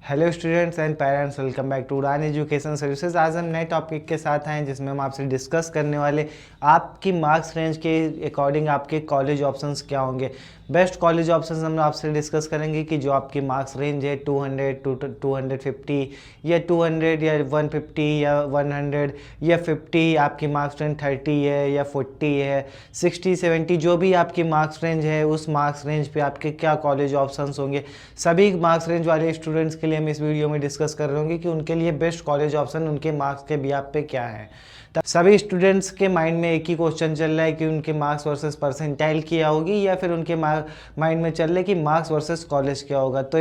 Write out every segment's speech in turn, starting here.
Hello students and parents, welcome back to Udaan education services. आज हम नए टॉपिक के साथ आए हैं जिसमें हम आपसे डिस्कस करने वाले आपकी मार्क्स रेंज के अकॉर्डिंग आपके कॉलेज ऑप्शंस क्या होंगे। बेस्ट कॉलेज ऑप्शंस हम आपसे डिस्कस करेंगे कि जो आपकी मार्क्स रेंज है 200 टू 250 या 200 या 150 या 100 या 50, आपकी मार्क्स रेंज 30 है या 40 है, 60 70, जो भी आपकी मार्क्स रेंज है उस मार्क्स रेंज पे आपके क्या कॉलेज ऑप्शंस होंगे। सभी मार्क्स रेंज वाले स्टूडेंट्स के लिए हम इस वीडियो में डिस्कस कर रहे होंगे कि उनके लिए बेस्ट कॉलेज ऑप्शन उनके मार्क्स के बिहाफ पे क्या है। सभी स्टूडेंट्स के माइंड में एक ही क्वेश्चन चल रहा है कि उनके मार्क्स वर्सेस परसेंटाइल क्या होगी, या फिर उनके माइंड में चल रहा है कि मार्क्स वर्सेस कॉलेज क्या होगा। तो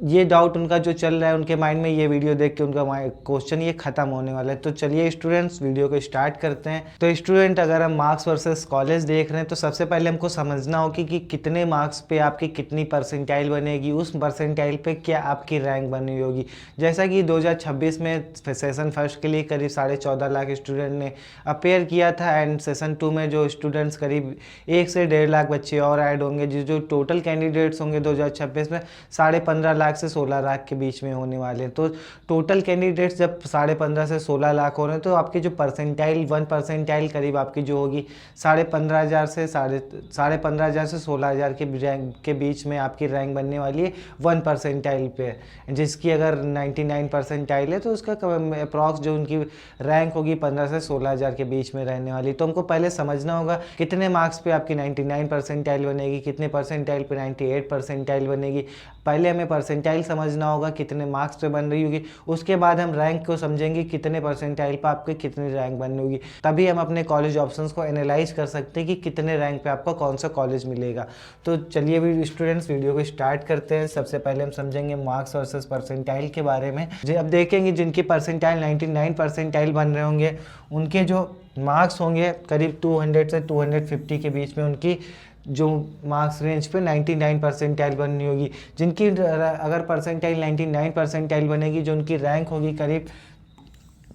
ये डाउट उनका जो चल रहा है उनके माइंड में, ये वीडियो देख के उनका क्वेश्चन ये खत्म होने वाला है। तो चलिए स्टूडेंट्स वीडियो को स्टार्ट करते हैं। तो स्टूडेंट, अगर हम मार्क्स वर्सेस कॉलेज देख रहे हैं तो सबसे पहले हमको समझना होगी कि कितने मार्क्स पे आपकी कितनी परसेंटाइल बनेगी, उस परसेंटाइल पे क्या आपकी रैंक बनी होगी। जैसा कि 2026 में सेशन फर्स्ट के लिए करीब 14.5 लाख स्टूडेंट ने अपेयर किया था, एंड सेशन 2 में जो स्टूडेंट्स करीब 1 से 1.5 लाख बच्चे और ऐड होंगे, जो टोटल कैंडिडेट्स होंगे 2026 में 15.5 लाख से 16 लाख के बीच में होने वाले हैं। तो टोटल कैंडिडेट्स जब 15.5 से 16 लाख हो रहे हैं तो आपकी जो परसेंटाइल 1 परसेंटाइल करीब आपकी जो होगी 15,500 से 15,500 से 16,000 के बीच में आपकी रैंक बनने वाली है 1 परसेंटाइल पे, जिसकी अगर 99 परसेंटाइल है तो उसका अप्रॉक्स जो उनकी रैंक होगी 15 से 16,000 के बीच में रहने वाली। तो हमको पहले समझना होगा कितने मार्क्स पे आपकी 99 परसेंटाइल बनेगी, कितने परसेंटाइल पे 98 परसेंटाइल बनेगी। पहले हमें परसेंटाइल समझना होगा कितने मार्क्स पे बन रही होगी, उसके बाद हम रैंक को समझेंगे कितने परसेंटाइल पे आपके कितनी रैंक बननी होगी। तभी हम अपने कॉलेज ऑप्शंस को एनालाइज कर सकते हैं कि कितने रैंक पे आपको कौन सा कॉलेज मिलेगा। तो चलिए भी स्टूडेंट्स वीडियो को स्टार्ट करते हैं। सबसे पहले हम समझेंगे मार्क्स वर्सेस परसेंटाइल के बारे में। अब देखेंगे जिनकी परसेंटाइल 99 परसेंटाइल बन रहे होंगे उनके जो मार्क्स होंगे करीब 200 से 250 के बीच में उनकी जो मार्क्स रेंज पे 99 परसेंटाइल बननी होगी। जिनकी अगर परसेंटाइल 99 परसेंटाइल बनेगी, जो उनकी रैंक होगी करीब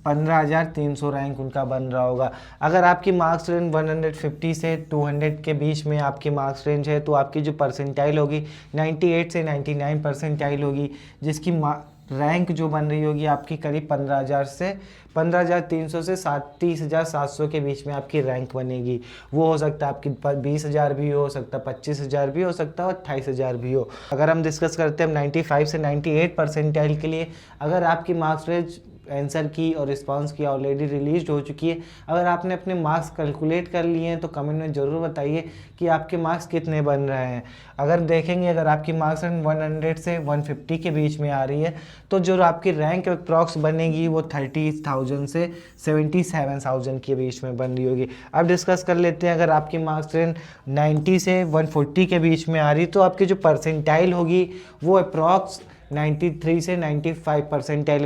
15,300 रैंक उनका बन रहा होगा। अगर आपकी मार्क्स रेंज 150 से 200 के बीच में आपकी मार्क्स रेंज है तो आपकी जो परसेंटाइल होगी 98 से 99 परसेंटाइल होगी, जिसकी रैंक जो बन रही होगी आपकी करीब 15,300 से 30,700 के बीच में आपकी रैंक बनेगी। वो हो सकता है आपकी 20,000 भी हो सकता है, 25,000 भी हो सकता है और 28,000 भी हो। अगर हम डिस्कस करते हैं 95 से 98 परसेंटाइल के लिए, अगर आपकी मार्क्स रेंज आंसर की और रिस्पांस की ऑलरेडी रिलीज हो चुकी है, अगर आपने अपने मार्क्स कैलकुलेट कर लिए हैं तो कमेंट में ज़रूर बताइए कि आपके मार्क्स कितने बन रहे हैं। अगर देखेंगे अगर आपकी मार्क्स 100 से 150 के बीच में आ रही है तो जो आपकी रैंक अप्रॉक्स बनेगी वो 30,000 से 77,000 के बीच में बन रही होगी। अब डिस्कस कर लेते हैं, अगर आपकी मार्क्स रेंज 90 से 140 के बीच में आ रही तो आपकी जो परसेंटाइल होगी वो अप्रॉक्स 93 से 95 परसेंटाइल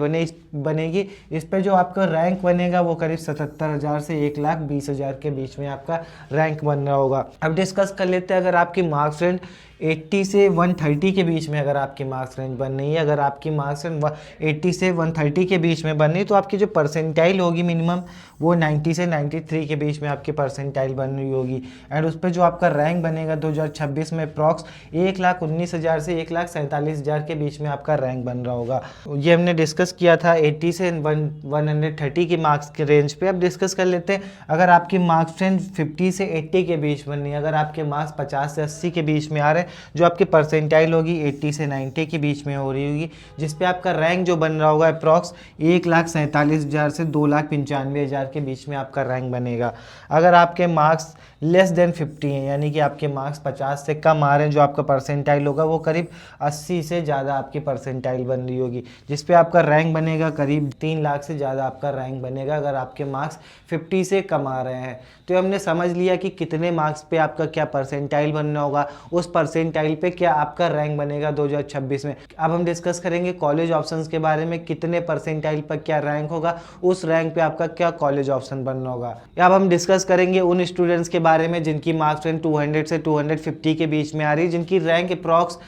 बनेगी। इस पे जो आपका रैंक बनेगा वो करीब 77,000 से 1,20,000 के बीच में आपका रैंक बन रहा होगा। अब डिस्कस कर लेते हैं, अगर आपकी मार्क्स रेंज 80 से 130 के बीच में अगर आपकी मार्क्स रेंज बन रही है, अगर आपकी मार्क्स रेंज 80 से 130 के बीच में बन रही तो आपकी जो परसेंटाइल होगी मिनिमम वो 90 से 93 के बीच में आपकी परसेंटाइल बन रही होगी। एंड उस पर जो आपका रैंक बनेगा 2026 में अप्रॉक्स 1,19,000 से 1,47,000 के बीच में आपका रैंक बन रहा होगा। ये हमने डिस्कस किया था 80 से 130 की मार्क्स के रेंज पे। अब डिस्कस कर लेते हैं, अगर आपकी मार्क्स रेंज 50 से 80 के बीच बन रही है, अगर आपके मार्क्स 50 से 80 के बीच में आ रहे हैं, जो आपकी परसेंटाइल होगी 80 से 90 के बीच में हो रही होगी, जिस पे आपका रैंक जो बन रहा होगा अप्रॉक्स 1,47,000 से 2,95,000 के बीच में आपका रैंक बनेगा। अगर आपके मार्क्स लेस देन 50 हैं, यानी कि आपके मार्क्स 50 से कम आ रहे हैं, जो आपका परसेंटाइल होगा वो करीब 80 से ज़्यादा आपकी परसेंटाइल बन रही होगी, जिस पे आपका रैंक बनेगा करीब 3 लाख से ज़्यादा आपका रैंक बनेगा अगर आपके मार्क्स 50 से कम आ रहे हैं। तो हमने समझ लिया कि कितने मार्क्स पे आपका क्या परसेंटाइल बनना होगा, उस परसेंटाइल पे क्या आपका रैंक बनेगा 2026 में। अब हम डिस्कस करेंगे कॉलेज ऑप्शंस के बारे में, कितने परसेंटाइल पर क्या रैंक होगा, उस रैंक पे आपका क्या कॉलेज ऑप्शन बनना होगा। अब हम डिस्कस करेंगे उन स्टूडेंट्स के बारे में जिनकी मार्क्स रेंज 200 से 250 के बीच में आ रही है, जिनकी रैंक अप्रॉक्स,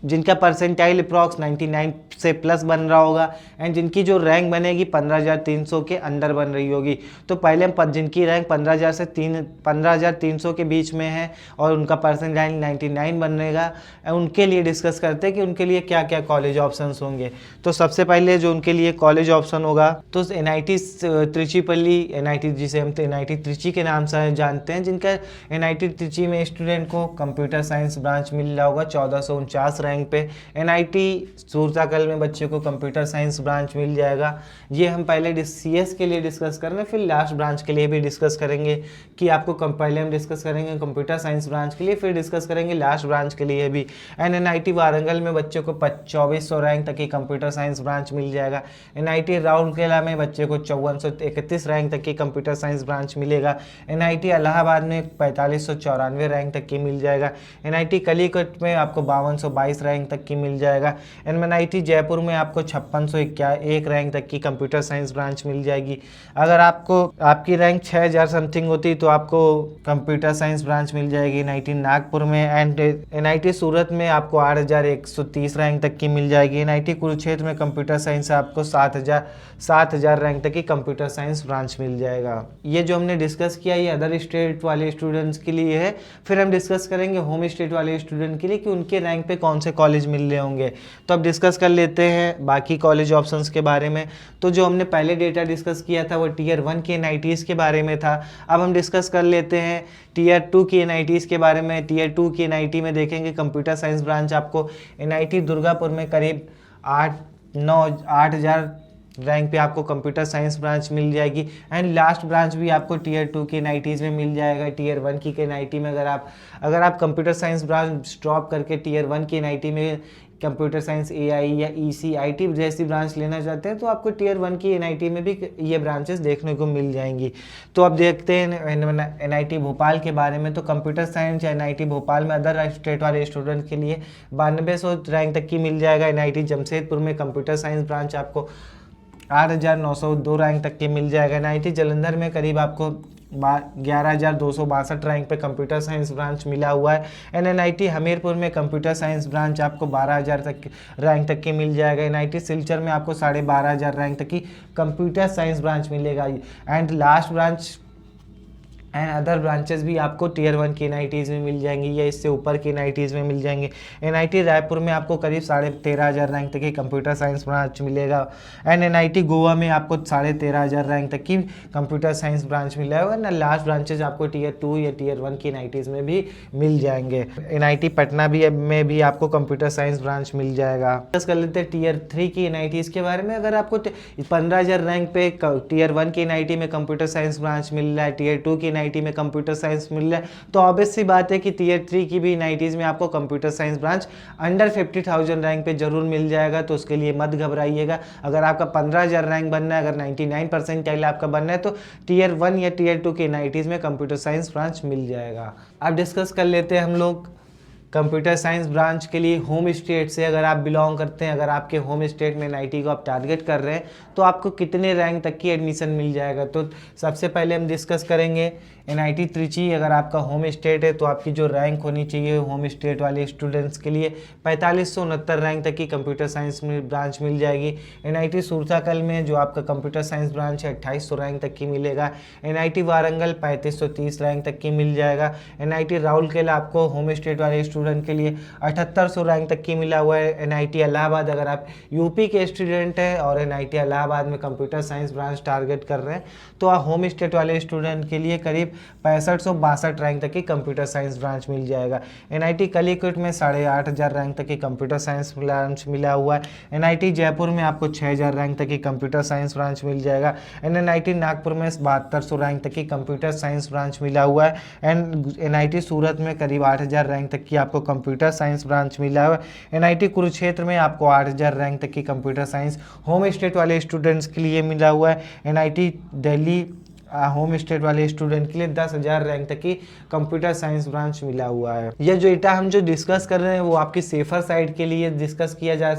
जिनका परसेंटाइल अप्रॉक्स 99 से प्लस बन रहा होगा, एंड जिनकी जो जो रैंक बनेगी 15,300 के अंडर बन रही होगी। तो पहले हम जिनकी रैंक 15,000 से 15,300 के बीच में है और उनका परसेंटाइल 99 बनेगा, उनके लिए डिस्कस करते हैं कि उनके लिए क्या क्या कॉलेज ऑप्शंस होंगे। तो सबसे पहले जो उनके लिए कॉलेज ऑप्शन होगा तो NIT त्रिचीपल्ली, NIT जिसे हम NIT त्रिची के नाम से जानते हैं, जिनका NIT त्रिची में स्टूडेंट को कंप्यूटर साइंस ब्रांच मिल रहा होगा 1449 रैंक पे। NIT सूरताकल में बच्चे को कंप्यूटर साइंस ब्रांच मिल जाएगा। ये हम पहले CS के लिए डिस्कस कर रहे हैं, फिर लास्ट ब्रांच के लिए भी डिस्कस करेंगे कि आपको पहले हम डिस्कस करेंगे कंप्यूटर साइंस ब्रांच के लिए, फिर डिस्कस करेंगे लास्ट ब्रांच के लिए भी। एंड NIT वारंगल में बच्चे को 2400 रैंक तक की कंप्यूटर साइंस ब्रांच मिल जाएगा। NIT राउरकेला में बच्चे को 5431 रैंक तक की कंप्यूटर साइंस ब्रांच मिलेगा। NIT इलाहाबाद में 4594 रैंक तक की मिल जाएगा। NIT कलीकट में आपको 5222 रैंक तक की मिल जाएगा। NIT जयपुर में आपको 5601 रैंक तक की कंप्यूटर साइंस ब्रांच मिल जाएगी। अगर आपकी रैंक 6000 समथिंग होती तो आपको कंप्यूटर साइंस ब्रांच मिल जाएगी NIT नागपुर में। एंड NIT सूरत में आपको 8130 रैंक तक की मिल जाएगी। NIT कुरुक्षेत्र में कंप्यूटर साइंस आपको 7000 रैंक तक की कंप्यूटर साइंस ब्रांच मिल जाएगा। ये जो हमने डिस्कस किया ये अदर स्टेट वाले स्टूडेंट्स के लिए है। फिर हम डिस्कस करेंगे होम स्टेट वाले स्टूडेंट के लिए कि उनके रैंक पे कौन से कॉलेज मिल रहे होंगे। तो अब डिस्कस कर लेते हैं बाकी कॉलेज ऑप्शंस के बारे में। तो जो हमने पहले डेटा डिस्कस किया था वो Tier 1 के NITs के बारे में था। अब हम डिस्कस कर लेते हैं Tier 2 की NITs के बारे में। Tier 2 की NIT में देखेंगे कंप्यूटर साइंस ब्रांच आपको NIT दुर्गापुर में करीब 8,000 रैंक पे आपको कंप्यूटर साइंस ब्रांच मिल जाएगी। एंड लास्ट ब्रांच भी आपको Tier 2 के NITs में मिल जाएगा। Tier 1 की NIT में अगर आप कंप्यूटर साइंस ब्रांच ड्रॉप करके Tier 1 की NIT में कंप्यूटर साइंस AI या ECIT जैसी ब्रांच लेना चाहते हैं तो आपको Tier 1 की NIT में भी ये ब्रांचेस देखने को मिल जाएंगी। तो अब देखते हैं NIT भोपाल के बारे में। तो कंप्यूटर साइंस या NIT भोपाल में अदर स्टेट वाले स्टूडेंट के लिए 9200 रैंक तक की मिल जाएगा। NIT जमशेदपुर में कंप्यूटर साइंस ब्रांच आपको 8902 रैंक तक की मिल जाएगा। NIT जालंधर में करीब आपको 11,262 रैंक पे कंप्यूटर साइंस ब्रांच मिला हुआ है। एंड NIT हमीरपुर में कंप्यूटर साइंस ब्रांच आपको 12,000 तक रैंक तक की मिल जाएगा। NIT सिलचर में आपको 12,500 रैंक तक की कंप्यूटर साइंस ब्रांच मिलेगा। And last branch and other branches भी आपको Tier 1 की NITs में मिल जाएंगी या इससे ऊपर की NITs में मिल जाएंगे। NIT रायपुर में आपको करीब 13,500 रैंक तक की कंप्यूटर साइंस ब्रांच मिलेगा। एंड NIT गोवा में आपको 13,500 रैंक तक की कंप्यूटर साइंस ब्रांच मिलेगा। ना लास्ट ब्रांचेज आपको Tier 2 या Tier 1 की NITs में भी मिल जाएंगे। NIT पटना में भी आपको कंप्यूटर साइंस ब्रांच मिल जाएगा। डिस्कस कर लेते हैं Tier 3 की NITs के बारे में। अगर आपको 15,000 रैंक पे Tier 1 की NIT में कंप्यूटर साइंस ब्रांच मिल रहा है, Tier 2 की NIT में कंप्यूटर साइंस मिल रहा है, तो ऑब्वियस सी बात है कि Tier 3 की भी NITs में आपको computer science branch under 50,000 rank पे जरूर मिल जाएगा। तो उसके लिए मत घबराइएगा। अगर आपका 15,000 रैंक बनना है, अगर 99 परसेंटाइल आपका बनना है, तो Tier 1 या Tier 2 के NITs में कंप्यूटर साइंस ब्रांच मिल जाएगा। अब डिस्कस कर लेते हैं हम लोग कंप्यूटर साइंस ब्रांच के लिए होम स्टेट से। अगर आप बिलोंग करते हैं, अगर आपके होम स्टेट में NIT को आप टारगेट कर रहे हैं, तो आपको कितने रैंक तक की एडमिशन मिल जाएगा। तो सबसे पहले हम डिस्कस करेंगे NIT त्रिची। अगर आपका होम स्टेट है तो आपकी जो रैंक होनी चाहिए होम स्टेट वाले स्टूडेंट्स के लिए 4569 रैंक तक की कंप्यूटर साइंस में ब्रांच मिल जाएगी। NIT सूरताकल में जो आपका कंप्यूटर साइंस ब्रांच है 2800 रैंक तक की मिलेगा। NIT वारंगल 3530 रैंक तक की मिल जाएगा। NIT राउरकेला आपको होम स्टेट वाले स्टूडेंट के लिए 7800 रैंक तक की मिला हुआ है। NIT इलाहाबाद अगर आप यूपी के स्टूडेंट हैं और NIT इलाहाबाद में कंप्यूटर साइंस ब्रांच टारगेट कर रहे हैं, तो आप होम स्टेट वाले स्टूडेंट के लिए करीब 6562 रैंक तक की कंप्यूटर साइंस ब्रांच मिल जाएगा। NIT कलीकट में 8,500 रैंक तक की कंप्यूटर साइंस ब्रांच मिला हुआ है। NIT जयपुर में आपको 6,000 रैंक तक की कंप्यूटर साइंस ब्रांच मिल जाएगा। NIT नागपुर में 7200 रैंक तक की कंप्यूटर साइंस ब्रांच मिला हुआ है। एंड NIT सूरत में करीब 8,000 रैंक तक की आपको कंप्यूटर साइंस ब्रांच मिला हुआ है। NIT कुरुक्षेत्र में आपको 8,000 रैंक तक की कंप्यूटर साइंस होम स्टेट वाले स्टूडेंट्स के लिए मिला हुआ है। NIT दिल्ली होम स्टेट वाले स्टूडेंट के लिए 10,000 रैंक तक की कंप्यूटर साइंस ब्रांच मिला हुआ है। ये जो इटा हम जो डिस्कस कर रहे हैं वो आपकी सेफर साइड के लिए डिस्कस किया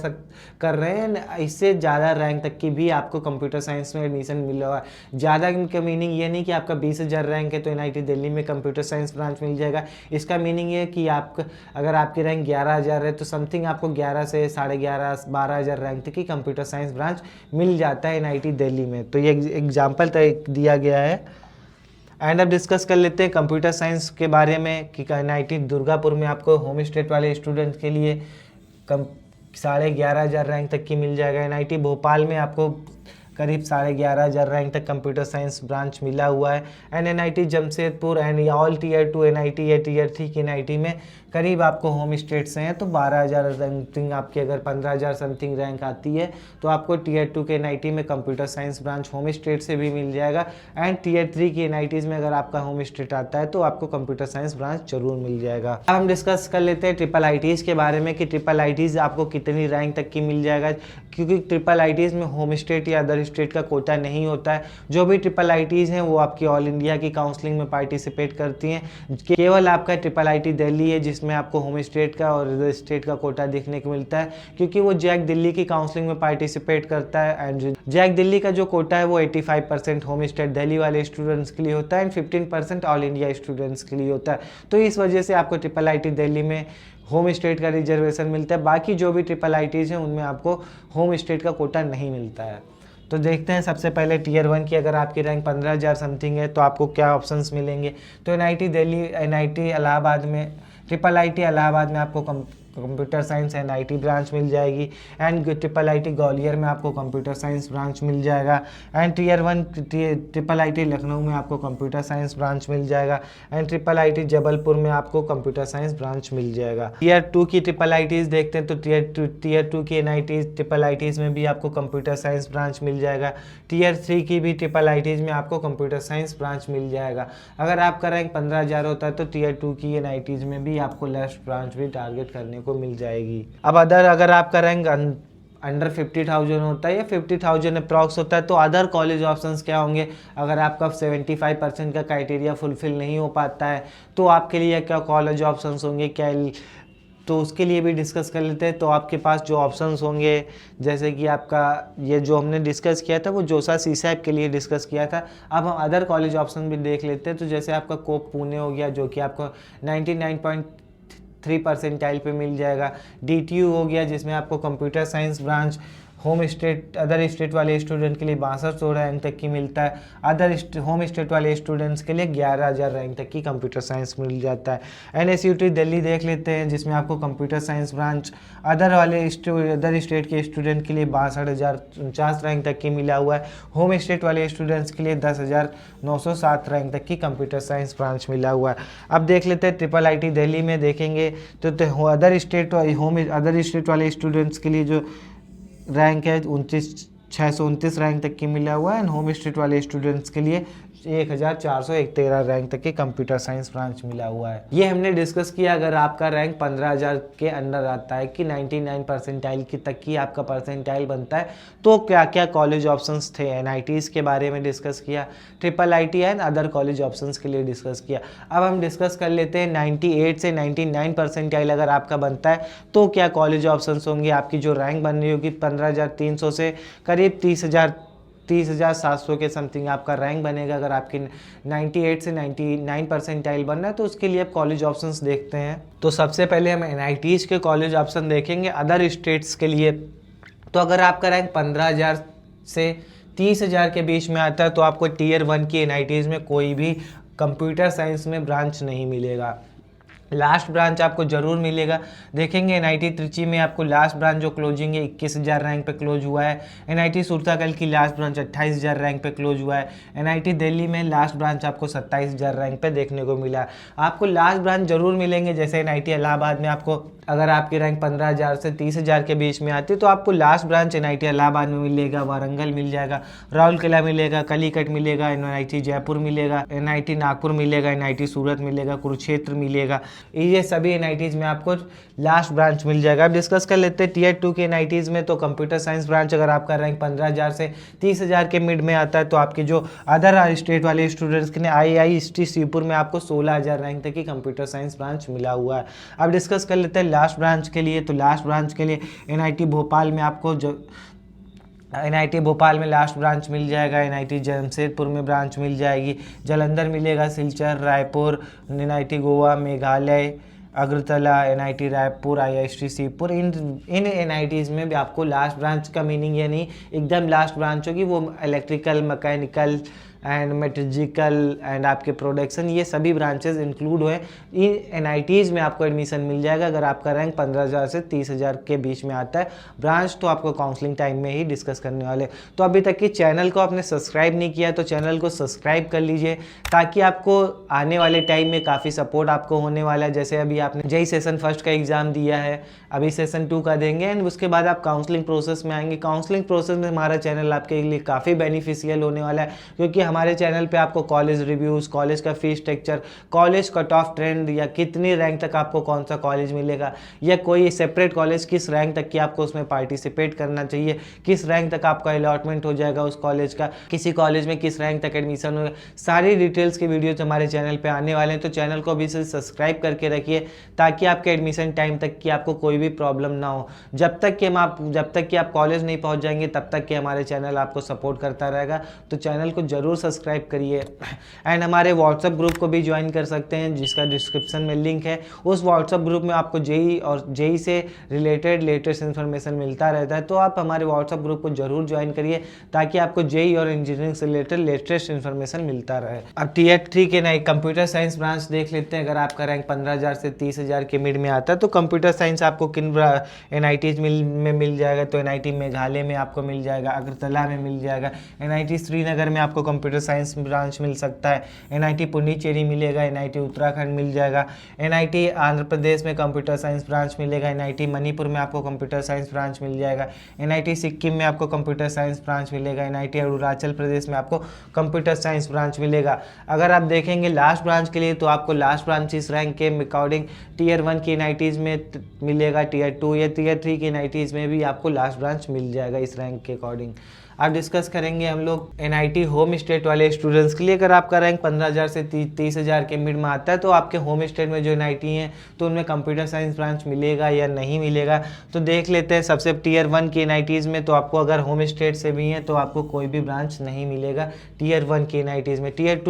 कर रहे हैं। इससे ज़्यादा रैंक तक की भी आपको कंप्यूटर साइंस में एडमिशन मिला हुआ है। ज़्यादा का मीनिंग ये नहीं कि आपका 20,000 रैंक है तो NIT दिल्ली में कंप्यूटर साइंस ब्रांच मिल जाएगा। इसका मीनिंग ये है कि अगर आपकी रैंक 11,000 है तो समथिंग आपको 11 से 11,500 12,000 रैंक तक की कंप्यूटर साइंस ब्रांच मिल जाता है NIT दिल्ली में। तो ये एग्जाम्पल दिया गया है। एंड अब डिस्कस कर लेते हैं कंप्यूटर साइंस के बारे में कि NIT दुर्गापुर में आपको होम स्टेट वाले स्टूडेंट के लिए 11,500 रैंक तक की मिल जाएगा। NIT भोपाल में आपको करीब 11,500 रैंक तक कंप्यूटर साइंस ब्रांच मिला हुआ है। And NIT Jamshedpur and all Tier 2 NIT या Tier 3 की NIT में करीब आपको होम स्टेट से हैं तो 12,000 समथिंग आपकी अगर 15,000 समथिंग रैंक आती है तो आपको Tier 2 के NIT में computer science branch home state से भी मिल जाएगा। एंड Tier 3 की NITs में अगर आपका होम स्टेट आता है तो आपको कंप्यूटर साइंस ब्रांच जरूर मिल जाएगा। अब हम डिस्कस कर लेते हैं IIITs के बारे में कि IIITs आपको कितनी रैंक तक की मिल जाएगा, क्योंकि IIITs में होम स्टेट या अदर स्टेट का कोटा नहीं होता है। जो भी IIITs हैं वो आपकी ऑल इंडिया की काउंसलिंग में पार्टिसिपेट करती हैं। केवल आपका IIIT दिल्ली है जिसमें आपको होम स्टेट का और अदर स्टेट का कोटा देखने को मिलता है, क्योंकि वो जैक दिल्ली की काउंसलिंग में पार्टिसिपेट करता है। एंड जैक दिल्ली का जो कोटा है वो 85% होम स्टेट दिल्ली वाले स्टूडेंट्स के लिए होता है एंड 15% ऑल इंडिया स्टूडेंट्स के लिए होता है। तो इस वजह से आपको IIIT दिल्ली में होम स्टेट का रिजर्वेशन मिलता है। बाकी जो भी IIITs हैं उनमें आपको होम स्टेट का कोटा नहीं मिलता है। तो देखते हैं सबसे पहले Tier 1 की अगर आपकी रैंक 15,000 समथिंग है तो आपको क्या ऑप्शंस मिलेंगे। तो NIT दिल्ली, NIT इलाहाबाद में, IIIT इलाहाबाद में आपको कंप्यूटर साइंस NIT ब्रांच मिल जाएगी। एंड IIIT ग्वालियर में आपको कंप्यूटर साइंस ब्रांच मिल जाएगा। एंड Tier 1 IIIT लखनऊ में आपको कंप्यूटर साइंस ब्रांच मिल जाएगा। एंड IIIT जबलपुर में आपको कंप्यूटर साइंस ब्रांच मिल जाएगा। Tier 2 की IIITs देखते हैं तो Tier 2 की IITs में भी आपको कंप्यूटर साइंस ब्रांच मिल जाएगा। Tier 3 की भी IIITs में आपको कंप्यूटर साइंस ब्रांच मिल जाएगा। अगर आपका रैंक 15,000 होता है तो Tier 2 की NITs में भी आपको लास्ट ब्रांच भी टारगेट करने को मिल जाएगी। अब अगर आपका रैंक अंडर 50,000 होता है या 50,000 अप्रॉक्स होता है तो अदर कॉलेज ऑप्शंस क्या होंगे। अगर आपका 75% का क्राइटेरिया फुलफिल नहीं हो पाता है तो आपके लिए क्या कॉलेज ऑप्शंस होंगे, क्या तो उसके लिए भी डिस्कस कर लेते हैं। तो आपके पास जो ऑप्शंस होंगे जैसे कि आपका ये जो हमने डिस्कस किया था वो जोसा CSAP के लिए डिस्कस किया था। अब हम अदर कॉलेज ऑप्शन भी देख लेते हैं। तो जैसे आपका कोप पुणे हो गया जो कि आपको 99.3 परसेंटाइल पे मिल जाएगा। DTU हो गया जिसमें आपको computer science branch home state other state वाले स्टूडेंट के लिए 6200 रैंक तक की मिलता है। होम स्टेट वाले स्टूडेंट्स के लिए 11,000 रैंक तक की कंप्यूटर साइंस मिल जाता है। NSUT दिल्ली देख लेते हैं जिसमें आपको computer science branch other state के स्टूडेंट के लिए 62,049 रैंक तक की मिला हुआ है। होम स्टेट वाले स्टूडेंट्स के लिए 10,907 रैंक तक की कंप्यूटर साइंस ब्रांच मिला हुआ है। अब देख लेते हैं IIIT दिल्ली में देखेंगे तो अदर स्टेट वाले स्टूडेंट्स के लिए जो रैंक है 629 रैंक तक की मिला हुआ है। एंड होम स्टेट वाले स्टूडेंट्स के लिए 1,413 रैंक तक की कंप्यूटर साइंस ब्रांच मिला हुआ है। ये हमने डिस्कस किया अगर आपका रैंक 15,000 के अंडर आता है कि 99 परसेंटाइल की तक की आपका परसेंटाइल बनता है तो क्या क्या कॉलेज ऑप्शंस थे। NITs के बारे में डिस्कस किया, IIIT and other college options के लिए डिस्कस किया। अब हम डिस्कस कर लेते हैं 98 से 99 परसेंटाइल अगर आपका बनता है तो क्या कॉलेज ऑप्शंस होंगे। आपकी जो रैंक बन रही होगी 15,300 से करीब 30,700 के समथिंग आपका रैंक बनेगा। अगर आपकी 98 से 99 परसेंटाइल बनना है तो उसके लिए आप कॉलेज ऑप्शंस देखते हैं। तो सबसे पहले हम NITs के कॉलेज ऑप्शन देखेंगे अदर स्टेट्स के लिए। तो अगर आपका रैंक 15,000 से 30,000 के बीच में आता है तो आपको Tier 1 की NITs में कोई भी कंप्यूटर साइंस में ब्रांच नहीं मिलेगा। लास्ट ब्रांच आपको जरूर मिलेगा। देखेंगे NIT त्रिची में आपको लास्ट ब्रांच जो क्लोजिंग है 21,000 रैंक पे क्लोज हुआ है। NIT सुरताकल की लास्ट ब्रांच 28,000 रैंक पे क्लोज हुआ है। NIT दिल्ली में लास्ट ब्रांच आपको 27,000 रैंक पे देखने को मिला। आपको लास्ट ब्रांच जरूर मिलेंगे जैसे NIT इलाहाबाद में आपको अगर आपकी रैंक 15,000 से 30,000 के बीच में आती है तो आपको लास्ट ब्रांच NIT इलाहाबाद में मिलेगा, वारंगल मिल जाएगा, राउरकेला मिलेगा, कलीकट मिलेगा, NIT जयपुर मिलेगा, NIT नागपुर मिलेगा, NIT सूरत मिलेगा, कुरुक्षेत्र मिलेगा। ये सभी एनआईटीज़ में आपको लास्ट ब्रांच मिल जाएगा। अब डिस्कस कर लेते हैं टीयर 2 के एनआईटीज़ में। तो कंप्यूटर साइंस ब्रांच अगर आपका रैंक 15,000 से 30,000 के मिड में आता है तो आपके जो अदर स्टेट वाले स्टूडेंट्स के लिए IIST सीपुर में आपको 16,000 रैंक तक की कंप्यूटर साइंस ब्रांच मिला हुआ है। अब डिस्कस कर लेते हैं लास्ट ब्रांच के लिए। तो लास्ट ब्रांच के लिए एनआईटी भोपाल में आपको एनआईटी भोपाल में लास्ट ब्रांच मिल जाएगा, एनआईटी जमशेदपुर में ब्रांच मिल जाएगी, जालंधर मिलेगा, Silchar, Raipur, NIT Goa, Meghalaya, Agartala, NIT Raipur, IIST सीपुर, इन एनआईटीज़ में भी आपको लास्ट ब्रांच का मीनिंग ये नहीं एकदम लास्ट ब्रांच होगी, वो electrical, mechanical and metrological and आपके प्रोडक्शन, ये सभी ब्रांचेस इंक्लूड हुए इन एनआईटीज़ में आपको एडमिशन मिल जाएगा अगर आपका रैंक 15,000 से 30,000 के बीच में आता है। ब्रांच तो आपको काउंसलिंग टाइम में ही डिस्कस करने वाले। तो अभी तक की चैनल को आपने सब्सक्राइब नहीं किया तो चैनल को सब्सक्राइब कर लीजिए ताकि आपको आने वाले टाइम में काफ़ी सपोर्ट आपको होने वाला है। जैसे अभी आपने जेईई सेशन फर्स्ट का एग्ज़ाम दिया है, अभी सेशन 2 का देंगे एंड उसके बाद आप काउंसलिंग प्रोसेस में आएंगे। काउंसलिंग प्रोसेस में हमारा चैनल आपके लिए काफ़ी बेनिफिशियल होने वाला है क्योंकि हमारे चैनल पे आपको कॉलेज रिव्यूज़, कॉलेज का fees structure, college cut off trend या कितनी रैंक तक आपको कौन सा कॉलेज मिलेगा या कोई सेपरेट कॉलेज किस रैंक तक की आपको उसमें पार्टिसिपेट करना चाहिए, किस रैंक तक आपका अलॉटमेंट हो जाएगा उस कॉलेज का, किसी कॉलेज में किस रैंक तक एडमिशन होगा, सारी डिटेल्स के वीडियोज हमारे चैनल पर आने वाले हैं। तो चैनल को अभी से सब्सक्राइब करके रखिए ताकि आपके एडमिशन टाइम तक की आपको कोई भी प्रॉब्लम ना हो। जब तक कि आप कॉलेज नहीं पहुंच जाएंगे तब तक कि हमारे चैनल आपको सपोर्ट करता रहेगा। तो चैनल को जरूर सब्सक्राइब करिए एंड हमारे व्हाट्सएप ग्रुप को भी ज्वाइन कर सकते हैं जिसका डिस्क्रिप्शन में लिंक है। उस व्हाट्सएप ग्रुप में आपको जेईई और जेईई से रिलेटेड लेटेस्ट इन्फॉर्मेशन मिलता रहता है। तो आप हमारे व्हाट्सएप ग्रुप को जरूर ज्वाइन करिए ताकि आपको जेईई और इंजीनियरिंग से रिलेटेड लेटेस्ट इन्फॉर्मेशन मिलता रहे। अब टीयर 3 के नए कंप्यूटर साइंस ब्रांच देख लेते हैं। अगर आपका रैंक 15,000 से 30,000 के मिड में आता है तो कंप्यूटर साइंस आपको किन एनआईटीज में मिल जाएगा। तो एनआईटी मेघालय में आपको मिल जाएगा, अगरतला में मिल जाएगा, एनआईटी श्रीनगर में आपको कंप्यूटर साइंस ब्रांच मिल सकता है, एनआईटी पुडुचेरी मिलेगा, एनआईटी उत्तराखंड मिल जाएगा, एनआईटी आंध्र प्रदेश में कंप्यूटर साइंस ब्रांच मिलेगा, एनआईटी मणिपुर में आपको कंप्यूटर साइंस ब्रांच मिल जाएगा, एनआईटी सिक्किम में आपको कंप्यूटर साइंस ब्रांच मिलेगा, एनआईटी अरुणाचल प्रदेश में आपको कंप्यूटर साइंस ब्रांच मिलेगा। अगर आप देखेंगे लास्ट ब्रांच के लिए तो आपको लास्ट ब्रांच इस रैंक के अकॉर्डिंग टीयर 1 की एनआईटीज़ में मिलेगा, टीयर 2 या टीयर 3 की एनआईटीज़ में भी आपको लास्ट ब्रांच मिल जाएगा इस रैंक के अकॉर्डिंग। अब डिस्कस करेंगे हम लोग एनआईटी होम स्टेट वाले स्टूडेंट्स के लिए। अगर आपका रैंक 15,000 से 30,000 के मिड में आता है तो आपके होम स्टेट में जो एनआईटी हैं तो उनमें कंप्यूटर साइंस ब्रांच मिलेगा या नहीं मिलेगा। तो देख लेते हैं। सबसे टीयर 1 की एनआईटीज़ में तो आपको अगर होम स्टेट से भी हैं तो आपको कोई भी ब्रांच नहीं मिलेगा टीयर 1 की एनआईटीज़ में। टीयर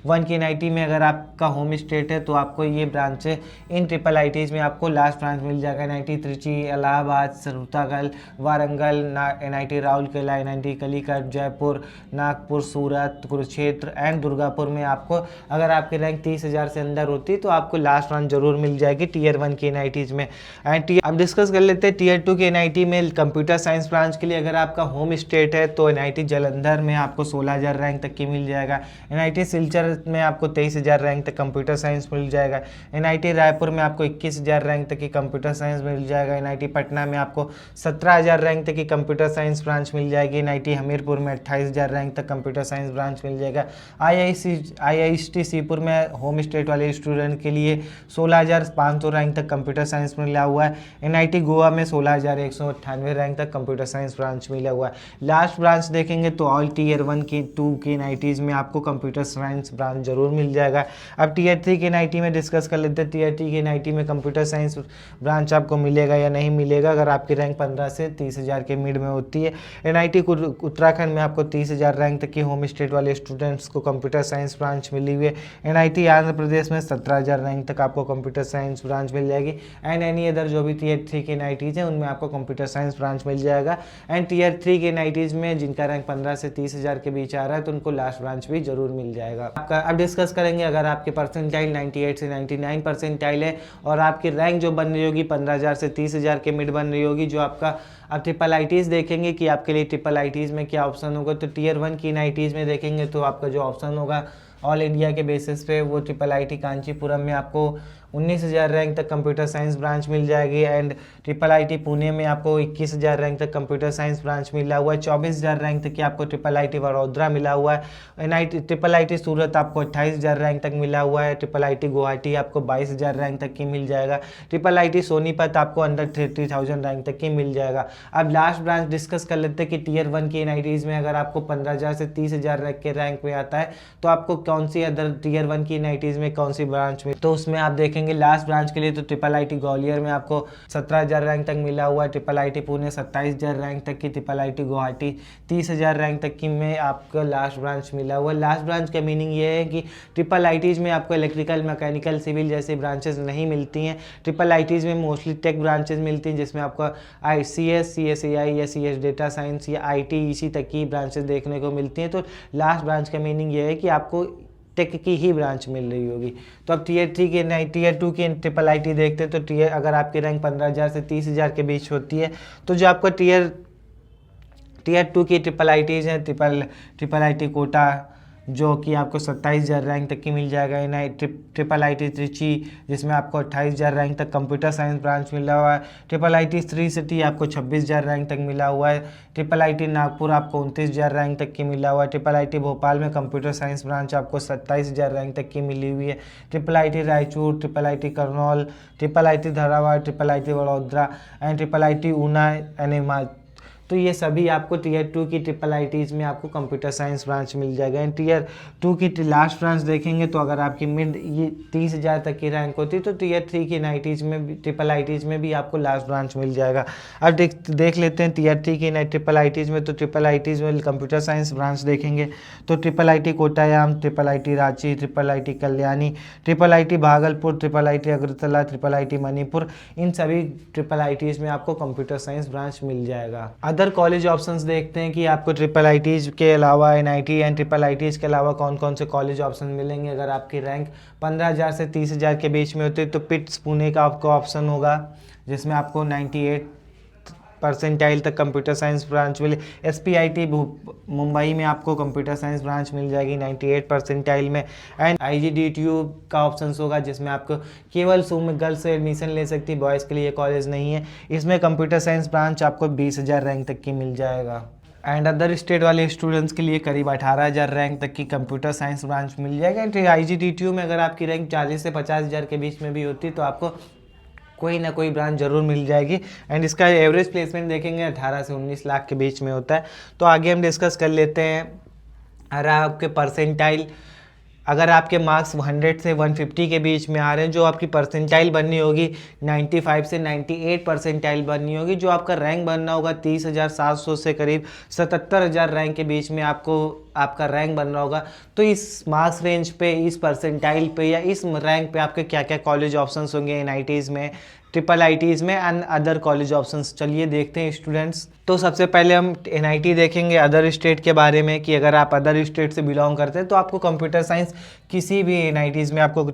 1 की एनआईटी में अगर आपका होम स्टेट है तो आपको ये ब्रांच है इन ट्रिपल आईटीज़ में आपको लास्ट ब्रांच मिल जाएगा। NIT Trichy, Allahabad, Surathkal, Warangal, NIT Rourkela, NIT Calicut, Jaipur, Nagpur, Surat, Kurukshetra and Durgapur में आपको अगर आपकी रैंक 30,000 से अंदर होती तो आपको लास्ट ब्रांच जरूर मिल जाएगी टीयर 1 की एनआईटीज़ में। एंड अब डिस्कस कर लेते हैं टीयर 2 की एनआईटी में कंप्यूटर साइंस ब्रांच के लिए। अगर आपका होम स्टेट है तो एनआईटी जालंधर में आपको 16,000 रैंक तक की मिल जाएगा, एनआईटी सिलचर में आपको 23,000 रैंक तक कंप्यूटर साइंस मिल जाएगा, एनआईटी रायपुर में आपको 21,000 रैंक तक की कंप्यूटर साइंस मिल जाएगा, एनआईटी पटना में आपको 17,000 रैंक तक की कंप्यूटर साइंस ब्रांच मिल जाएगी, एनआईटी हमीरपुर में 28,000 रैंक तक कंप्यूटर साइंस ब्रांच मिल जाएगा, IIST सीपुर में होम स्टेट वाले स्टूडेंट के लिए 16,500 रैंक तक कंप्यूटर साइंस मिला हुआ है, एनआईटी गोवा में 16,198 रैंक तक कंप्यूटर साइंस ब्रांच मिला हुआ है। लास्ट ब्रांच देखेंगे तो ऑल टीयर 1 की 2 की एनआईटीज़ में आपको कंप्यूटर साइंस ब्रांच जरूर मिल जाएगा। अब टीयर 3 की एनआईटी में डिस्कस कर लेते हैं। टीयर 3 की एनआईटी में कंप्यूटर साइंस ब्रांच आपको मिलेगा या नहीं मिलेगा अगर आपकी रैंक 15 से 30,000 के मिड में होती है। एनआईटी उत्तराखंड में आपको 30,000 रैंक तक की होम स्टेट वाले स्टूडेंट्स को कंप्यूटर साइंस ब्रांच मिली हुई है। एनआईटी आंध्र प्रदेश में 17,000 रैंक तक आपको कंप्यूटर साइंस ब्रांच मिल जाएगी एंड एनी अदर जो भी टीयर 3 की एनआईटीज़ हैं उनमें आपको कंप्यूटर साइंस ब्रांच मिल जाएगा। एंड टीयर 3 की एनआईटीज़ में जिनका रैंक 15 से 30,000 के बीच आ रहा है तो उनको लास्ट ब्रांच भी जरूर मिल जाएगा। आपका अब डिस्कस करेंगे अगर आपके परसेंटाइल 98 से 99 परसेंटाइल है और आपकी रैंक जो बन रही होगी 15,000 से 30,000 के मिड बन रही होगी, जो आपका अब ट्रिपल आईटीज़ देखेंगे कि आपके लिए ट्रिपल आईटीज़ में क्या ऑप्शन होगा। तो टीयर 1 की एनआईटीज़ में देखेंगे तो आपका जो ऑप्शन होगा ऑल इंडिया के बेसिस पे वो ट्रिपल आईटी कांचीपुरम में आपको 19,000 रैंक तक कंप्यूटर साइंस ब्रांच मिल जाएगी। एंड IIIT पुणे में आपको 21,000 रैंक तक कंप्यूटर साइंस ब्रांच मिला हुआ है। 24,000 रैंक तक की आपको IIIT वडोदरा मिला हुआ है। IIT सूरत आपको 28,000 रैंक तक मिला हुआ है। IIIT गुवाहाटी आपको 22,000 रैंक तक की मिल जाएगा। IIIT सोनीपत आपको अंडर 30,000 रैंक तक की मिल जाएगा। अब लास्ट ब्रांच डिस्कस कर लेते हैं कि टियर 1 की NITs में अगर आपको 15,000 से 30,000 रैंक के रैंक में आता है तो आपको कौन सी अदर टियर 1 की NITs में कौन सी ब्रांच में, तो उसमें आप देखेंगे लास्ट ब्रांच के लिए तो IIIT ग्वालियर में आपको 17,000 रैंक तक मिला हुआ है। IIIT पुणे 27,000 रैंक तक की। IIIT गुवाहाटी 30,000 रैंक तक की में आपको लास्ट ब्रांच मिला हुआ है। लास्ट ब्रांच का मीनिंग ये है कि IIITs में आपको इलेक्ट्रिकल, मैकेनिकल, सिविल जैसी ब्रांचेस नहीं मिलती हैं। IIITs में मोस्टली टेक ब्रांचेस मिलती हैं जिसमें आपको CS, CSAI या CS डेटा साइंस या IT इसी तक की ब्रांचेस देखने को मिलती हैं। तो लास्ट ब्रांच का मीनिंग ये है कि आपको टेक की ही ब्रांच मिल रही होगी। तो अब टियर 3 के टियर 2 की IIIT देखते हैं तो अगर आपकी रैंक 15,000 से 30,000 के बीच होती है तो जो आपको टियर 2 की IIITs हैं, IIIT कोटा जो कि आपको 27,000 रैंक तक की मिल जाएगा। IIT त्रिची जिसमें आपको 28,000 रैंक तक कंप्यूटर साइंस ब्रांच मिला हुआ है। IIIT श्री सिटी आपको 26,000 रैंक तक मिला हुआ है। IIIT नागपुर आपको 29,000 रैंक तक की मिला हुआ है। IIIT भोपाल में कंप्यूटर साइंस ब्रांच आपको 27,000 रैंक तक की मिली हुई है। IIIT Raichur, IIIT Kurnool, IIIT धारावाड़, IIIT Vadodara and IIIT Una and तो ये सभी आपको टियर 2 की IIITs में आपको कंप्यूटर साइंस ब्रांच मिल जाएगा। एंड टियर 2 की लास्ट ब्रांच देखेंगे तो अगर आपकी मिड ये 30,000 तक की रैंक होती है तो टियर 3 की NITs में भी IIITs में भी आपको लास्ट ब्रांच मिल जाएगा। अब देख लेते हैं टियर 3 की IIITs में। तो IIITs में कंप्यूटर साइंस ब्रांच देखेंगे तो IIIT Kottayam, IIIT Ranchi, IIIT Kalyani, IIIT Bhagalpur, IIIT Agartala, IIIT Manipur, इन सभी IIITs में आपको कंप्यूटर साइंस ब्रांच मिल जाएगा। अदर कॉलेज ऑप्शंस देखते हैं कि आपको IIITs के अलावा NIT एंड IIITs के अलावा कौन कौन से कॉलेज ऑप्शन मिलेंगे। अगर आपकी रैंक 15,000 से 30,000 के बीच में होती है तो पिट्स पुणे का आपको ऑप्शन होगा जिसमें आपको 98 परसेंटाइल तक कंप्यूटर साइंस ब्रांच मिले। SPIT मुंबई में आपको कंप्यूटर साइंस ब्रांच मिल जाएगी 98 परसेंटाइल में। एंड IGDTU का ऑप्शन होगा जिसमें आपको केवल गर्ल्स से एडमिशन ले सकती है, बॉयज़ के लिए कॉलेज नहीं है। इसमें कंप्यूटर साइंस ब्रांच आपको 20,000 रैंक तक की मिल जाएगा। एंड अदर स्टेट वाले स्टूडेंट्स के लिए करीब 18,000 रैंक तक की कंप्यूटर साइंस ब्रांच मिल जाएगा। एंड IGDTU में अगर आपकी रैंक 40 से 50,000 के बीच में भी होती तो आपको कोई ना कोई ब्रांच जरूर मिल जाएगी। एंड इसका एवरेज प्लेसमेंट देखेंगे 18 से 19 लाख के बीच में होता है। तो आगे हम डिस्कस कर लेते हैं। अगर आपके परसेंटाइल, अगर आपके मार्क्स 100 से 150 के बीच में आ रहे हैं, जो आपकी परसेंटाइल बननी होगी 95 से 98 परसेंटाइल बननी होगी, जो आपका रैंक बनना होगा 30,700 से करीब 77,000 रैंक के बीच में आपको आपका रैंक बनना होगा। तो इस मार्क्स रेंज पे, इस परसेंटाइल पे या इस रैंक पे आपके क्या क्या कॉलेज ऑप्शंस होंगे NITs में, IIITs में एंड अदर कॉलेज ऑप्शंस। चलिए देखते हैं स्टूडेंट्स। तो सबसे पहले हम NIT देखेंगे अदर स्टेट के बारे में कि अगर आप अदर स्टेट से बिलोंग करते हैं तो आपको कंप्यूटर साइंस किसी भी NITs में आपको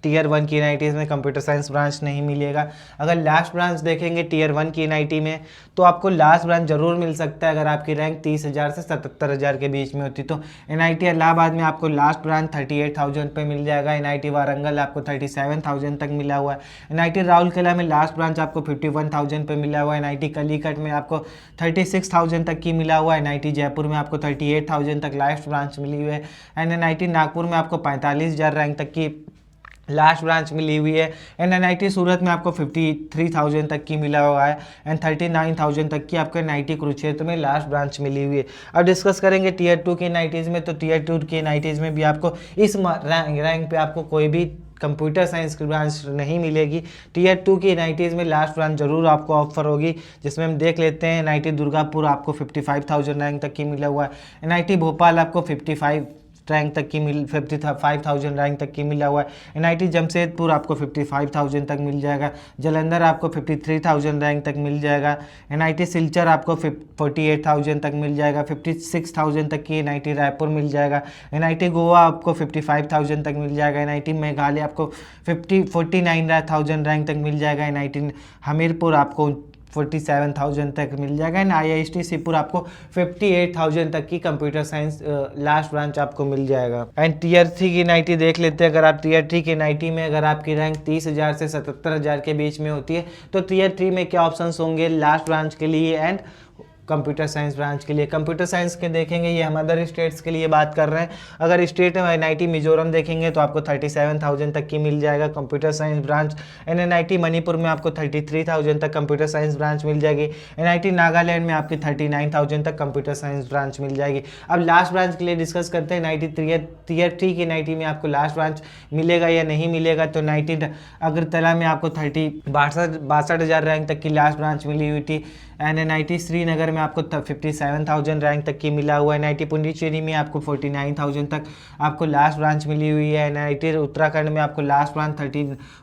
टियर 1 की NITs में कंप्यूटर साइंस ब्रांच नहीं मिलेगा। अगर लास्ट ब्रांच देखेंगे टियर 1 की NIT में तो आपको लास्ट ब्रांच जरूर मिल सकता है अगर आपकी रैंक 30,000 से 77,000 के बीच में होती तो। NIT इलाहाबाद में आपको लास्ट ब्रांच 38,000 पे मिल जाएगा। NIT वारंगल आपको 37,000 तक मिला हुआ है। NIT राउरकेला में लास्ट ब्रांच आपको 51,000 पे मिला हुआ है। NIT कलीकट में आपको 36,000 तक की मिला हुआ है। NIT जयपुर में आपको 38,000 तक लास्ट ब्रांच मिली हुई है। एंड NIT नागपुर में आपको 45,000 रैंक तक की लास्ट ब्रांच मिली हुई है। एंड NIT सूरत में आपको 53,000 तक की मिला हुआ है। एंड 39,000 तक की आपको NIT कुरुक्षेत्र में लास्ट ब्रांच मिली हुई है। अब डिस्कस करेंगे टियर 2 की NITs में। तो टियर 2 की NITs में भी आपको इस रैंक पे आपको कोई भी कंप्यूटर साइंस की ब्रांच नहीं मिलेगी। टियर 2 की NITs में लास्ट ब्रांच जरूर आपको ऑफर होगी, जिसमें हम देख लेते हैं। NIT दुर्गापुर आपको 55,000 रैंक तक की मिला हुआ है। NIT भोपाल आपको 55,000 रैंक तक की मिला हुआ है। NIT जमशेदपुर आपको 55,000 तक मिल जाएगा। जलंधर आपको 53,000 रैंक तक मिल जाएगा। NIT सिलचर आपको 48,000 तक मिल जाएगा। 56,000 तक की NIT रायपुर मिल जाएगा। NIT गोवा आपको 55,000 तक मिल जाएगा। NIT मेघालय आपको 49,000 रैंक तक मिल जाएगा। NIT हमीरपुर आपको 47,000 तक मिल जाएगा। एंड IIST शिवपुर आपको 58,000 तक की कंप्यूटर साइंस लास्ट ब्रांच आपको मिल जाएगा। एंड टीयर 3 की NIT देख लेते हैं। अगर आप टीयर 3 की NIT में अगर आपकी रैंक 30,000 से 77,000 के बीच में होती है तो टीयर 3 में क्या ऑप्शंस होंगे लास्ट ब्रांच के लिए एंड कंप्यूटर साइंस ब्रांच के लिए। कंप्यूटर साइंस के देखेंगे, ये हम अदर स्टेट्स के लिए बात कर रहे हैं। अगर स्टेट में NIT मिजोरम देखेंगे तो आपको 37,000 तक की मिल जाएगा computer science branch. And NIT Manipur में आपको 33,000 तक कंप्यूटर साइंस ब्रांच मिल जाएगी। NIT नागालैंड में आपकी 39,000 तक कंप्यूटर साइंस ब्रांच मिल जाएगी। अब लास्ट ब्रांच के लिए डिस्कस करते हैं। NIT टीयर 3 की NIT में आपको लास्ट ब्रांच मिलेगा या नहीं मिलेगा। तो NIT अगरतला में आपको 62,000 रैंक तक की लास्ट ब्रांच मिली हुई थी। एंड NIT श्रीनगर में आपको 57,000 रैंक तक की मिला हुआ है। NIT पुडुचेरी में आपको 49,000 तक आपको लास्ट ब्रांच मिली हुई है। NIT उत्तराखंड में आपको लास्ट ब्रांच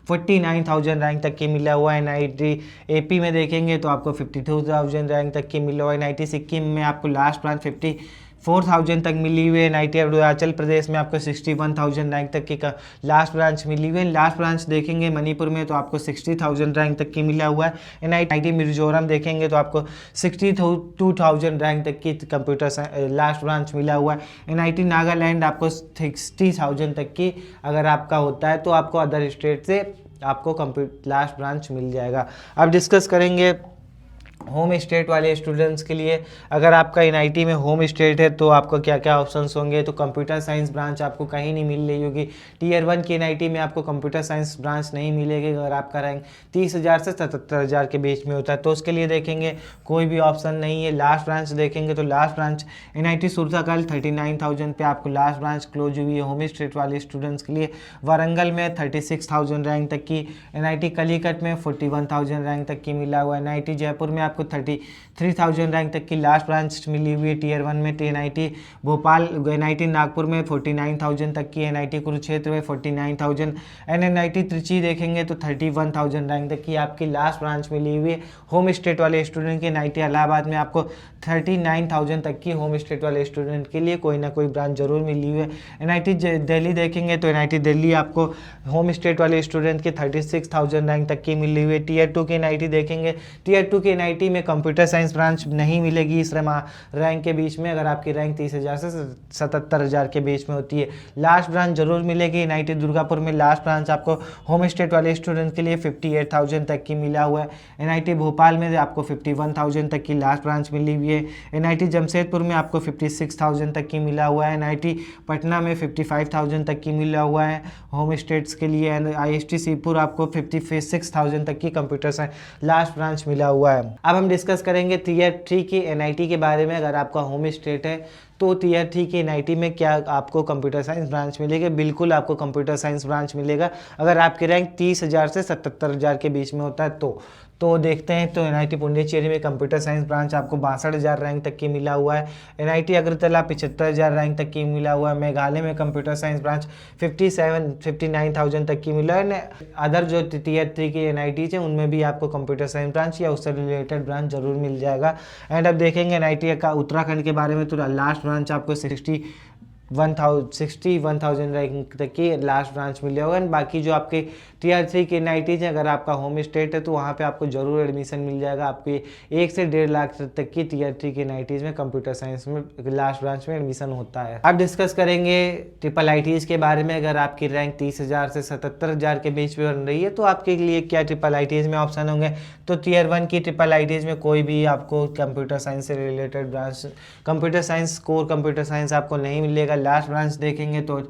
49,000 रैंक तक की मिला हुआ है। NIT AP में देखेंगे तो आपको 52,000 रैंक तक की मिला हुआ है। NIT सिक्किम में आपको लास्ट ब्रांच 54,000 तक मिली हुई है। NIT अरुणाचल प्रदेश में आपको 61,000 रैंक तक की लास्ट ब्रांच मिली हुई है। लास्ट ब्रांच देखेंगे मणिपुर में तो आपको 60,000 रैंक तक की मिला हुआ है। NIT मिजोरम देखेंगे तो आपको 62,000 रैंक तक की कंप्यूटर लास्ट ब्रांच मिला हुआ है। NIT नागालैंड आपको 60,000 तक की अगर आपका होता है तो आपको अदर स्टेट से आपको लास्ट ब्रांच मिल जाएगा। अब डिस्कस करेंगे होम स्टेट वाले स्टूडेंट्स के लिए। अगर आपका NIT में होम स्टेट है तो आपको क्या क्या ऑप्शंस होंगे। तो कंप्यूटर साइंस ब्रांच आपको कहीं नहीं मिल रही होगी। टीयर 1 की NIT में आपको कंप्यूटर साइंस ब्रांच नहीं मिलेगी अगर आपका रैंक 30,000 से 77,000 के बीच में होता है। तो उसके लिए देखेंगे कोई भी ऑप्शन नहीं है। लास्ट ब्रांच देखेंगे तो लास्ट ब्रांच NIT सुरताकल 39,000 पे आपको लास्ट ब्रांच क्लोज हुई है होम स्टेट वाले स्टूडेंट्स के लिए। वारंगल में 36,000 रैंक तक की। NIT कलीकट में 41,000 रैंक तक की मिला हुआ है। NIT जयपुर में आपको 33,000 रैंक तक की लास्ट ब्रांच मिली हुई है टीयर 1 में। NIT भोपाल NIT नागपुर में 49,000 तक की। NIT कुरुक्षेत्र में 49,000। एंड NIT त्रिची देखेंगे तो 31,000 रैंक तक की आपकी लास्ट ब्रांच मिली हुई है होम स्टेट वाले स्टूडेंट के। NIT इलाहाबाद में आपको 39,000 तक की होम स्टेट वाले स्टूडेंट के लिए कोई ना कोई ब्रांच जरूर मिली हुई है। NIT दिल्ली देखेंगे तो NIT दिल्ली आपको होम स्टेट वाले स्टूडेंट के 36,000 रैंक तक की मिली हुई है। टीयर 2 के NIT देखेंगे, टीयर 2 के NIT में कंप्यूटर साइंस ब्रांच नहीं मिलेगी इस रैंक के बीच में अगर आपकी रैंक 30,000 से 77,000 के बीच में होती है। लास्ट ब्रांच जरूर मिलेगी। NIT दुर्गापुर में लास्ट ब्रांच आपको होम स्टेट वाले स्टूडेंट के लिए 58,000 तक की मिला हुआ है। NIT भोपाल में आपको 51,000 तक की लास्ट ब्रांच मिली हुई है। NIT जमशेदपुर में आपको 56,000 तक की मिला हुआ है। NIT पटना में 55,000 तक की मिला हुआ है होम स्टेट्स के लिए। IST शिवपुर आपको 56,000 तक की कंप्यूटर साइंस लास्ट ब्रांच मिला हुआ है। अब हम डिस्कस करेंगे टीयर 3 की NIT के बारे में। अगर आपका होम स्टेट है तो टीयर 3 की NIT में क्या आपको कंप्यूटर साइंस ब्रांच मिलेगी। बिल्कुल आपको कंप्यूटर साइंस ब्रांच मिलेगा अगर आपकी रैंक 30,000 से 77,000 के बीच में होता है तो देखते हैं। तो NIT पुडुचेरी में कंप्यूटर साइंस ब्रांच आपको 62,000 रैंक तक की मिला हुआ है। NIT अगरतला 75,000 रैंक तक की मिला हुआ है। मेघालय में कंप्यूटर साइंस ब्रांच 59,000 तक की मिला है। अदर जो टीयर 3 की NIT है उनमें भी आपको कंप्यूटर साइंस ब्रांच या उससे रिलेटेड ब्रांच जरूर मिल जाएगा। एंड अब देखेंगे NIT का उत्तराखंड के बारे में। तो लास्ट ब्रांच आपको 61,000 रैंक तक की लास्ट ब्रांच मिल जाएगा। एंड बाकी जो आपके टीयर 3 के NIT है अगर आपका होम स्टेट है तो वहाँ पे आपको जरूर एडमिशन मिल जाएगा। आपके 1 से 1.5 लाख तक की टीयर 3 के NIT में कंप्यूटर साइंस में लास्ट ब्रांच में एडमिशन होता है। अब डिस्कस करेंगे IIITs के बारे में। अगर आपकी रैंक 30,000 से 77,000 के बीच में बन रही है तो आपके लिए क्या IIITs में ऑप्शन होंगे। तो टीयर 1 की IIITs में कोई भी आपको कंप्यूटर साइंस से related branch computer science core computer science आपको नहीं मिलेगा। लास्ट ब्रांच देखेंगे तो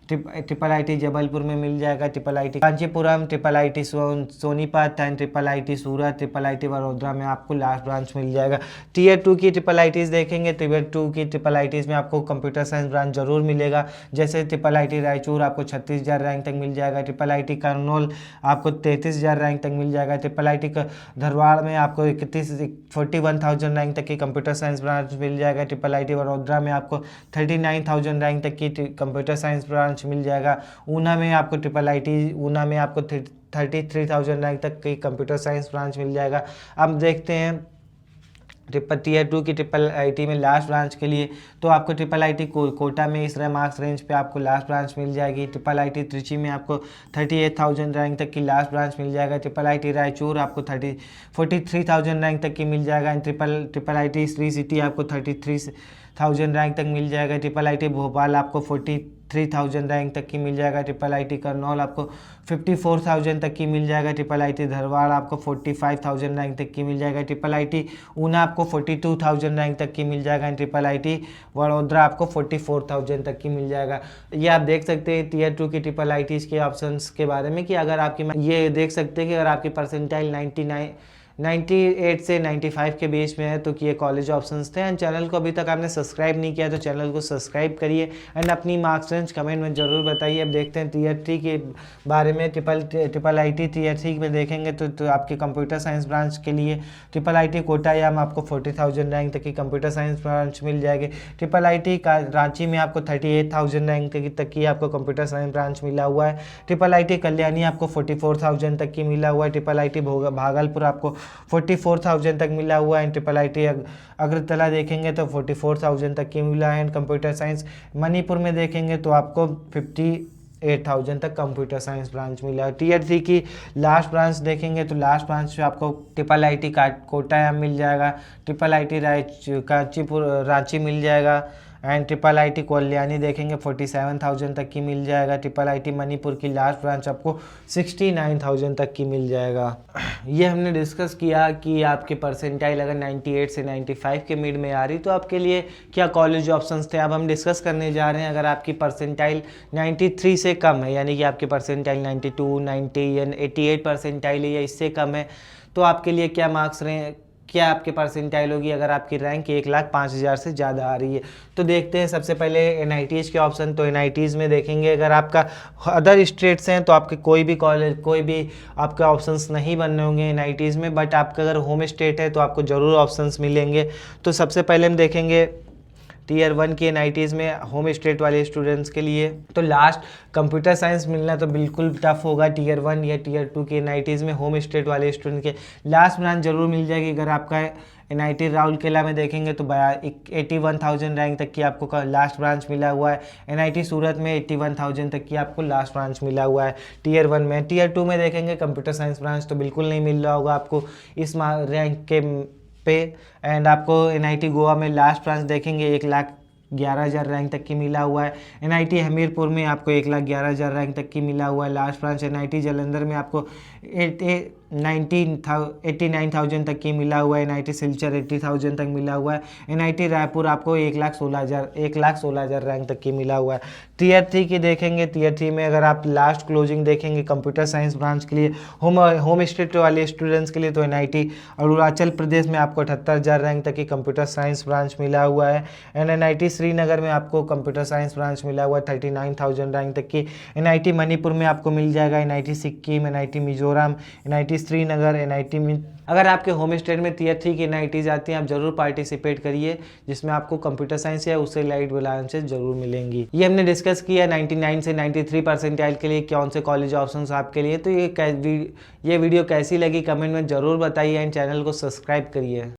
IIIT जबलपुर में मिल जाएगा, IIIT Kanchipuram, IIIT Sonipat and IIIT Surat, IIIT Vadodara में आपको लास्ट ब्रांच मिल जाएगा। टीयर 2 की IIITs देखेंगे, टीयर 2 की IIITs में आपको कंप्यूटर साइंस ब्रांच जरूर मिलेगा। जैसे IIIT रायचूर आपको 36,000 रैंक तक मिल जाएगा। IIIT करनौल आपको 33,000 रैंक तक मिल जाएगा। IIIT धारवाड़ में आपको 41,000 रैंक तक की कंप्यूटर साइंस ब्रांच मिल जाएगा। IIIT वडोदरा में आपको 39,000 रैंक तक की कंप्यूटर साइंस ब्रांच मिल जाएगा। ऊना में आपको ऊना में आपको 33,000 रैंक तक की कंप्यूटर साइंस ब्रांच मिल जाएगा। अब देखते हैं टीयर 2 की ट्रिपल आईटी में लास्ट ब्रांच के लिए तो आपको ट्रिपल आईटी कोटा में इस मार्क्स रेंज पे आपको लास्ट ब्रांच मिल जाएगी। ट्रिपल आईटी त्रिची में आपको 38,000 रैंक तक की लास्ट ब्रांच मिल जाएगा। ट्रिपल आईटी रायचूर आपको 43,000 रैंक तक की मिल जाएगा। And triple IT Shri city आपको 33,000 रैंक तक मिल जाएगा। ट्रिपल आईटी भोपाल आपको 43,000 रैंक तक की मिल जाएगा। ट्रिपल आईटी करनौल आपको 54,000 तक की मिल जाएगा। ट्रिपल आईटी धरवाड़ आपको 45,000 रैंक तक की मिल जाएगा। ट्रिपल आईटी ऊना आपको 42,000 रैंक तक की मिल जाएगा। ट्रिपल आईटी वडोदरा आपको 44,000 तक की मिल जाएगा। ये आप देख सकते हैं टीयर 2 की ट्रिपल आईटीज के ऑप्शंस के बारे में कि अगर आपकी, ये देख सकते हैं कि अगर आपकी परसेंटाइल 98 से 95 के बीच में है तो कि ये कॉलेज ऑप्शंस थे। एंड चैनल को अभी तक आपने सब्सक्राइब नहीं किया तो चैनल को सब्सक्राइब करिए एंड अपनी मार्क्स रेंज कमेंट में ज़रूर बताइए। अब देखते हैं टीयर 3 के बारे में। ट्रिपल आईटी टीयर 3 में देखेंगे तो आपके कंप्यूटर साइंस ब्रांच के लिए ट्रिपल आईटी कोटायाम आपको 40,000 रैंक तक की कंप्यूटर साइंस ब्रांच मिल जाएगी। ट्रिपल आईटी रांची में आपको 38,000 रैंक तक की आपको कंप्यूटर साइंस ब्रांच मिला हुआ है। ट्रिपल आईटी कल्याणी आपको 44,000 तक की मिला हुआ है। ट्रिपल आईटी भागलपुर आपको 44,000 तक मिला हुआ है। ट्रिपल आईटी अगरतला देखेंगे तो 44,000 तक की मिला है। कंप्यूटर साइंस मणिपुर में देखेंगे तो आपको 58,000 तक कंप्यूटर साइंस ब्रांच मिला है। टीयर 3 की लास्ट ब्रांच देखेंगे तो लास्ट ब्रांच पे आपको ट्रिपल आईटी कोटायाम मिल जाएगा। ट्रिपल आईटी रांची मिल जाएगा। एंड ट्रिपल आईटी कल्याणी देखेंगे 47,000 तक की मिल जाएगा। ट्रिपल आईटी मणिपुर की लास्ट ब्रांच आपको 69,000 तक की मिल जाएगा। ये हमने डिस्कस किया कि आपके परसेंटाइल अगर 98 से 95 के मिड में आ रही तो आपके लिए क्या कॉलेज ऑप्शंस थे। अब हम डिस्कस करने जा रहे हैं अगर आपकी परसेंटाइल 93 से कम है, यानी कि आपकी परसेंटाइल 92, 90 या 88 परसेंटाइल है या इससे कम है, तो आपके लिए क्या मार्क्स रहे, क्या आपके परसेंटाइल होगी अगर आपकी रैंक 1,05,000 से ज़्यादा आ रही है। तो देखते हैं सबसे पहले एनआईटीज़ के ऑप्शन। तो एनआईटीज़ में देखेंगे अगर आपका अदर स्टेट्स हैं तो आपके कोई भी कॉलेज, कोई भी आपके ऑप्शंस नहीं बनने होंगे एनआईटीज़ में, बट आपका अगर होम स्टेट है तो आपको ज़रूर ऑप्शंस मिलेंगे। तो सबसे पहले हम देखेंगे टीयर 1 की एनआईटीज़ में होम स्टेट वाले स्टूडेंट्स के लिए तो लास्ट कंप्यूटर साइंस मिलना तो बिल्कुल टफ होगा। टीयर 1 या टीयर 2 की एनआईटीज़ में होम स्टेट वाले स्टूडेंट के लास्ट ब्रांच जरूर मिल जाएगी। अगर आपका एनआईटी राउरकेला में देखेंगे तो 81,000 रैंक तक की आपको लास्ट ब्रांच मिला हुआ है। एनआईटी सूरत में 81,000 तक की आपको लास्ट ब्रांच मिला हुआ है टीयर 1 में। टीयर 2 में देखेंगे कंप्यूटर साइंस ब्रांच तो बिल्कुल नहीं मिल रहा होगा आपको इस रैंक के पे। एंड आपको एनआईटी गोवा में लास्ट ब्रांच देखेंगे 1,11,000 रैंक तक की मिला हुआ है। एनआईटी हमीरपुर में आपको 1,11,000 रैंक तक की मिला हुआ है लास्ट ब्रांच। एनआईटी जालंधर में आपको 89,000 तक की मिला हुआ है। एनआईटी सिलचर 80,000 तक मिला हुआ है। एनआईटी रायपुर आपको 1,16,000 रैंक तक की मिला हुआ है। टीयर 3 की देखेंगे, टीयर 3 में अगर आप लास्ट क्लोजिंग देखेंगे कंप्यूटर साइंस ब्रांच के लिए होम स्टेट वाले स्टूडेंट्स के लिए तो एनआईटी अरुणाचल प्रदेश में आपको 78,000 रैंक तक की कंप्यूटर साइंस ब्रांच मिला हुआ है। एंड एनआईटी श्रीनगर में आपको कंप्यूटर साइंस ब्रांच मिला हुआ है 39,000 रैंक तक की। एनआईटी मणिपुर में आपको मिल जाएगा। NIT Sikkim, NIT Mizoram, NIT Srinagar, NIT में अगर आपके होम स्टेट में टीयर 3 की एनआईटीज आती हैं आप जरूर पार्टिसिपेट करिए जिसमें आपको कंप्यूटर साइंस या उससे लाइट ब्रांचेस जरूर मिलेंगी। ये हमने डिस्कस किया 99 से 93 परसेंटाइल के लिए कौन से कॉलेज ऑप्शंस आपके लिए। तो ये वीडियो कैसी लगी कमेंट में ज़रूर बताइए एंड चैनल को सब्सक्राइब करिए।